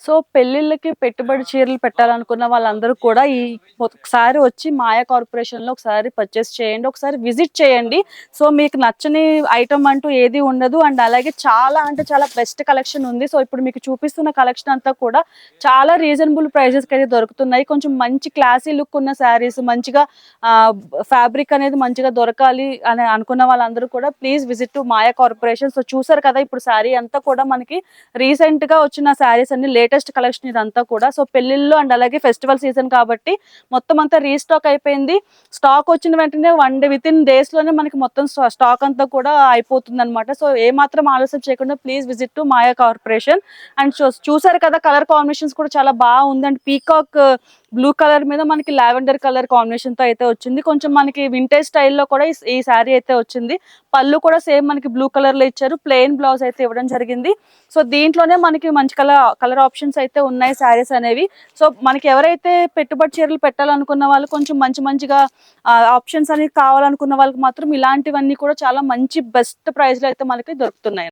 So పెళ్ళిళ్ళకి పెట్టుబడి చీరలు పెట్టాలనుకున్న వాళ్ళందరూ కూడా ఒకసారి వచ్చి మాయా కార్పొరేషన్‌లో ఒకసారి పర్చేస్ చేయండి. ఒకసారి విజిట్ చేయండి. సో మీకు నచ్చని ఐటెమ్ అంటూ ఏది ఉండదు. అండ్ అలాగే చాలా అంటే చాలా బెస్ట్ కలెక్షన్ ఉంది. సో ఇప్పుడు మీకు చూపిస్తున్న కలెక్షన్ అంతా కూడా చాలా రీజనబుల్ ప్రైజెస్‌కైతే దొరుకుతున్నాయి. కొంచెం మంచి క్లాసీ లుక్ ఉన్న శారీస్ మంచిగా ఆహ్, ఫ్యాబ్రిక్ అనేది మంచిగా దొరకాలి అని అనుకున్న వాళ్ళందరూ కూడా please visit to Maya corporation. So చూసారు కదా ఇప్పుడు శారీ అంతా కూడా మనకి రీసెంట్‌గా వచ్చిన శారీస్ అన్ని లేటెస్ట్ కలెక్షన్ ఇదంతా కూడా. సో పెళ్ళిళ్ళు అండ్ అలాగే ఫెస్టివల్ సీజన్ కాబట్టి మొత్తం అంతా రీస్టాక్ అయిపోయింది. స్టాక్ వచ్చిన వెంటనే 1 డే వితిన్ డేస్‌లోనే మనకి మొత్తం స్టాక్ అంతా కూడా అయిపోతుందన్నమాట. సో ఏమాత్రం ఆలస్యం చేయకుండా please visit to Maya corporation. And చూసారు కదా కలర్ కాంబినేషన్స్ కూడా చాలా బాగుంది. అండ్ పీకాక్ బ్లూ కలర్ మీద మనకి లావెండర్ కలర్ కాంబినేషన్‌తో అయితే వచ్చింది. కొంచెం మనకి వింటేజ్ స్టైల్‌లో కూడా ఈ శారీ అయితే వచ్చింది. పళ్ళు కూడా సేమ్ మనకి బ్లూ కలర్‌లో ఇచ్చారు. ప్లెయిన్ బ్లౌజ్ అయితే ఇవ్వడం జరిగింది. సో దీంట్లోనే మనకి మంచి కలర్ ఆప్షన్స్ అయితే ఉన్నాయి శారీస్ అనేవి. సో మనకి ఎవరైతే పెట్టుబడి చీరలు పెట్టాలనుకున్న వాళ్ళు కొంచెం మంచిగా ఆప్షన్స్ అనేవి కావాలనుకున్న వాళ్ళకి మాత్రం ఇలాంటివన్నీ కూడా చాలా మంచి బెస్ట్ ప్రైస్‌లో అయితే మనకి దొరుకుతున్నాయి.